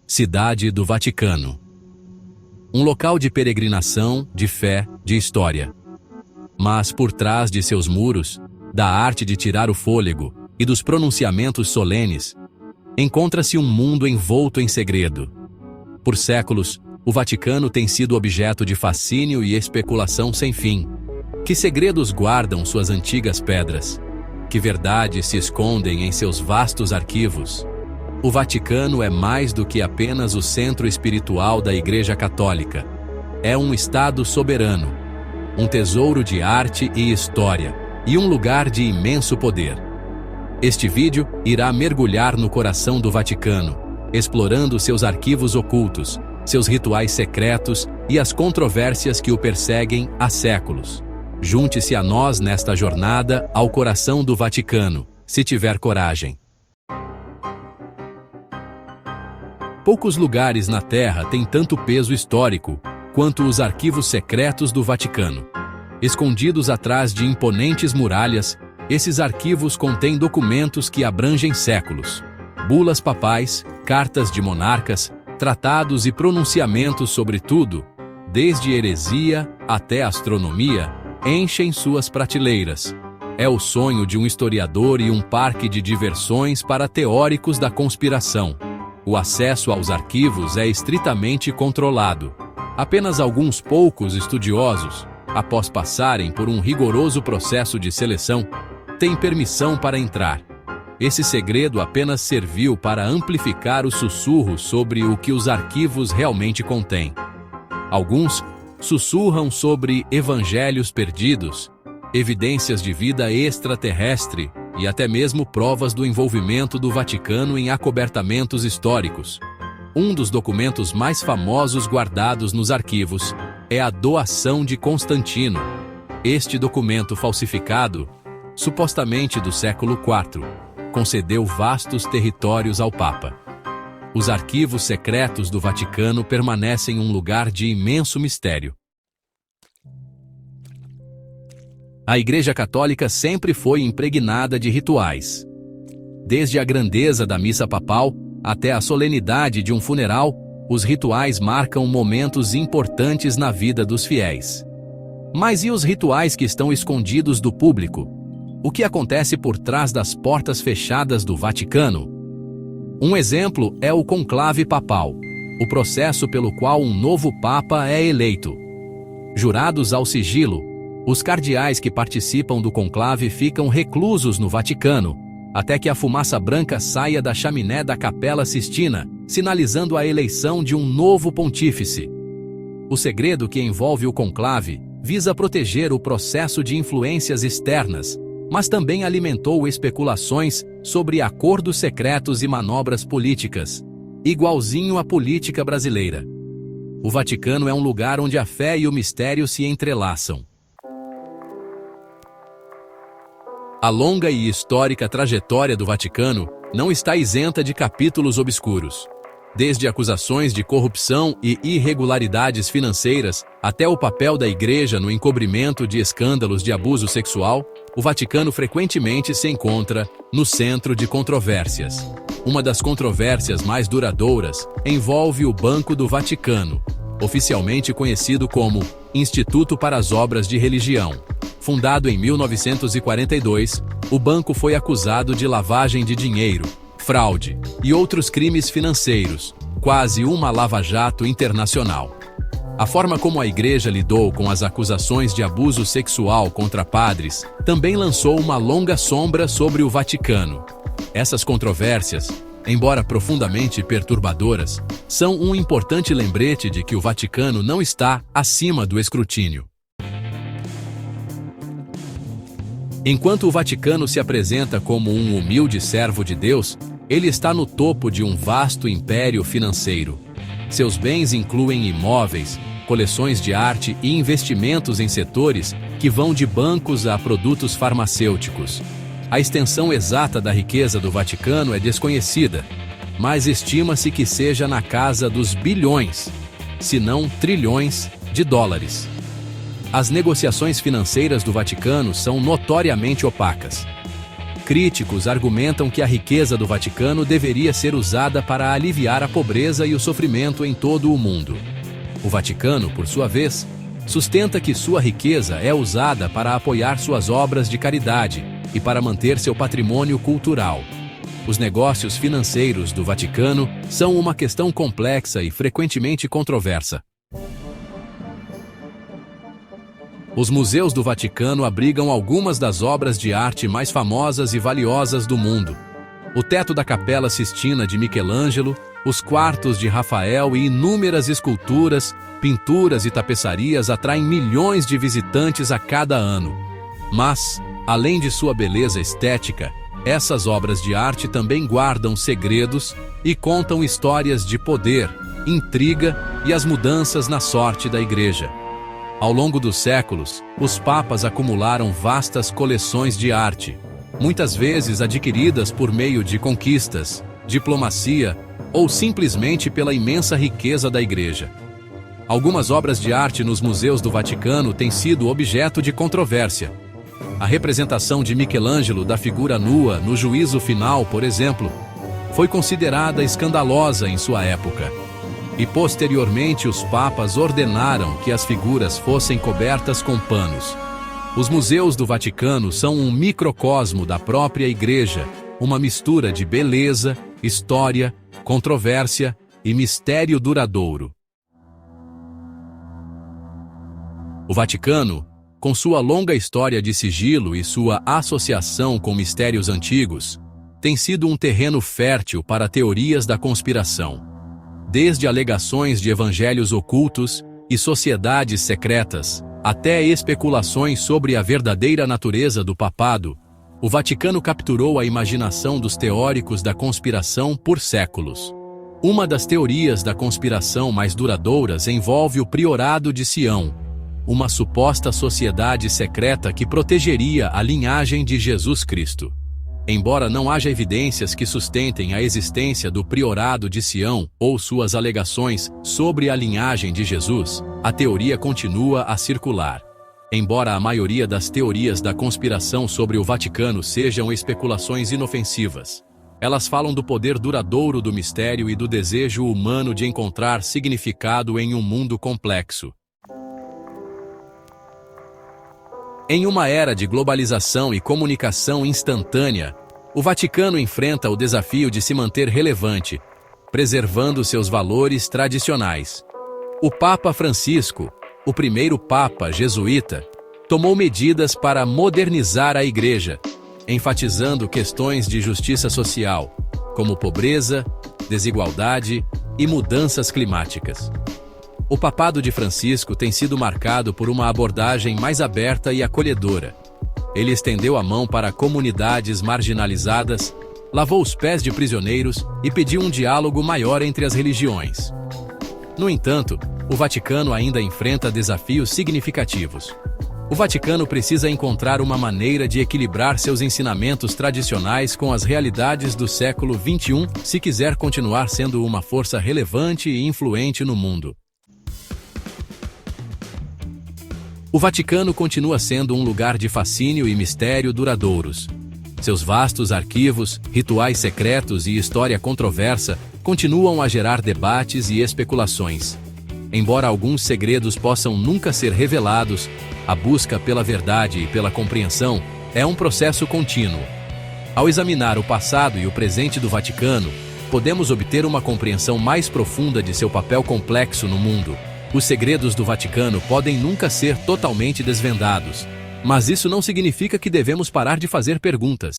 Cidade do Vaticano. Um local de peregrinação, de fé, de história. Mas por trás de seus muros, da arte de tirar o fôlego e dos pronunciamentos solenes, encontra-se um mundo envolto em segredo. Por séculos, o Vaticano tem sido objeto de fascínio e especulação sem fim. Que segredos guardam suas antigas pedras? Que verdades se escondem em seus vastos arquivos? O Vaticano é mais do que apenas o centro espiritual da Igreja Católica. É um Estado soberano, um tesouro de arte e história, e um lugar de imenso poder. Este vídeo irá mergulhar no coração do Vaticano, explorando seus arquivos ocultos, seus rituais secretos e as controvérsias que o perseguem há séculos. Junte-se a nós nesta jornada ao coração do Vaticano, se tiver coragem. Poucos lugares na Terra têm tanto peso histórico quanto os arquivos secretos do Vaticano. Escondidos atrás de imponentes muralhas, esses arquivos contêm documentos que abrangem séculos. Bulas papais, cartas de monarcas, tratados e pronunciamentos sobre tudo, desde heresia até astronomia, enchem suas prateleiras. É o sonho de um historiador e um parque de diversões para teóricos da conspiração. O acesso aos arquivos é estritamente controlado. Apenas alguns poucos estudiosos, após passarem por um rigoroso processo de seleção, têm permissão para entrar. Esse segredo apenas serviu para amplificar os sussurros sobre o que os arquivos realmente contêm. Alguns sussurram sobre evangelhos perdidos, evidências de vida extraterrestre e até mesmo provas do envolvimento do Vaticano em acobertamentos históricos. Um dos documentos mais famosos guardados nos arquivos é a doação de Constantino. Este documento falsificado, supostamente do século IV, concedeu vastos territórios ao Papa. Os arquivos secretos do Vaticano permanecem um lugar de imenso mistério. A Igreja Católica sempre foi impregnada de rituais. Desde a grandeza da missa papal até a solenidade de um funeral, os rituais marcam momentos importantes na vida dos fiéis. Mas e os rituais que estão escondidos do público? O que acontece por trás das portas fechadas do Vaticano? Um exemplo é o conclave papal, o processo pelo qual um novo papa é eleito. Jurados ao sigilo, os cardeais que participam do conclave ficam reclusos no Vaticano, até que a fumaça branca saia da chaminé da Capela Sistina, sinalizando a eleição de um novo pontífice. O segredo que envolve o conclave visa proteger o processo de influências externas, mas também alimentou especulações sobre acordos secretos e manobras políticas, igualzinho à política brasileira. O Vaticano é um lugar onde a fé e o mistério se entrelaçam. A longa e histórica trajetória do Vaticano não está isenta de capítulos obscuros. Desde acusações de corrupção e irregularidades financeiras até o papel da Igreja no encobrimento de escândalos de abuso sexual, o Vaticano frequentemente se encontra no centro de controvérsias. Uma das controvérsias mais duradouras envolve o Banco do Vaticano, oficialmente conhecido como Instituto para as Obras de Religião. Fundado em 1942, o banco foi acusado de lavagem de dinheiro, fraude e outros crimes financeiros, quase uma lava-jato internacional. A forma como a Igreja lidou com as acusações de abuso sexual contra padres também lançou uma longa sombra sobre o Vaticano. Essas controvérsias, embora profundamente perturbadoras, são um importante lembrete de que o Vaticano não está acima do escrutínio. Enquanto o Vaticano se apresenta como um humilde servo de Deus, ele está no topo de um vasto império financeiro. Seus bens incluem imóveis, coleções de arte e investimentos em setores que vão de bancos a produtos farmacêuticos. A extensão exata da riqueza do Vaticano é desconhecida, mas estima-se que seja na casa dos bilhões, se não trilhões, de dólares. As negociações financeiras do Vaticano são notoriamente opacas. Críticos argumentam que a riqueza do Vaticano deveria ser usada para aliviar a pobreza e o sofrimento em todo o mundo. O Vaticano, por sua vez, sustenta que sua riqueza é usada para apoiar suas obras de caridade e para manter seu patrimônio cultural. Os negócios financeiros do Vaticano são uma questão complexa e frequentemente controversa. Os museus do Vaticano abrigam algumas das obras de arte mais famosas e valiosas do mundo. O teto da Capela Sistina de Michelangelo, os quartos de Rafael e inúmeras esculturas, pinturas e tapeçarias atraem milhões de visitantes a cada ano. Mas, além de sua beleza estética, essas obras de arte também guardam segredos e contam histórias de poder, intriga e as mudanças na sorte da Igreja. Ao longo dos séculos, os papas acumularam vastas coleções de arte, muitas vezes adquiridas por meio de conquistas, diplomacia ou simplesmente pela imensa riqueza da Igreja. Algumas obras de arte nos museus do Vaticano têm sido objeto de controvérsia. A representação de Michelangelo da figura nua no Juízo Final, por exemplo, foi considerada escandalosa em sua época. E posteriormente os papas ordenaram que as figuras fossem cobertas com panos. Os museus do Vaticano são um microcosmo da própria Igreja, uma mistura de beleza, história, controvérsia e mistério duradouro. O Vaticano, com sua longa história de sigilo e sua associação com mistérios antigos, tem sido um terreno fértil para teorias da conspiração. Desde alegações de evangelhos ocultos e sociedades secretas, até especulações sobre a verdadeira natureza do papado, o Vaticano capturou a imaginação dos teóricos da conspiração por séculos. Uma das teorias da conspiração mais duradouras envolve o Priorado de Sião, uma suposta sociedade secreta que protegeria a linhagem de Jesus Cristo. Embora não haja evidências que sustentem a existência do Priorado de Sião ou suas alegações sobre a linhagem de Jesus, a teoria continua a circular. Embora a maioria das teorias da conspiração sobre o Vaticano sejam especulações inofensivas, elas falam do poder duradouro do mistério e do desejo humano de encontrar significado em um mundo complexo. Em uma era de globalização e comunicação instantânea, o Vaticano enfrenta o desafio de se manter relevante, preservando seus valores tradicionais. O Papa Francisco, o primeiro Papa jesuíta, tomou medidas para modernizar a Igreja, enfatizando questões de justiça social, como pobreza, desigualdade e mudanças climáticas. O papado de Francisco tem sido marcado por uma abordagem mais aberta e acolhedora. Ele estendeu a mão para comunidades marginalizadas, lavou os pés de prisioneiros e pediu um diálogo maior entre as religiões. No entanto, o Vaticano ainda enfrenta desafios significativos. O Vaticano precisa encontrar uma maneira de equilibrar seus ensinamentos tradicionais com as realidades do século XXI se quiser continuar sendo uma força relevante e influente no mundo. O Vaticano continua sendo um lugar de fascínio e mistério duradouros. Seus vastos arquivos, rituais secretos e história controversa continuam a gerar debates e especulações. Embora alguns segredos possam nunca ser revelados, a busca pela verdade e pela compreensão é um processo contínuo. Ao examinar o passado e o presente do Vaticano, podemos obter uma compreensão mais profunda de seu papel complexo no mundo. Os segredos do Vaticano podem nunca ser totalmente desvendados, mas isso não significa que devemos parar de fazer perguntas.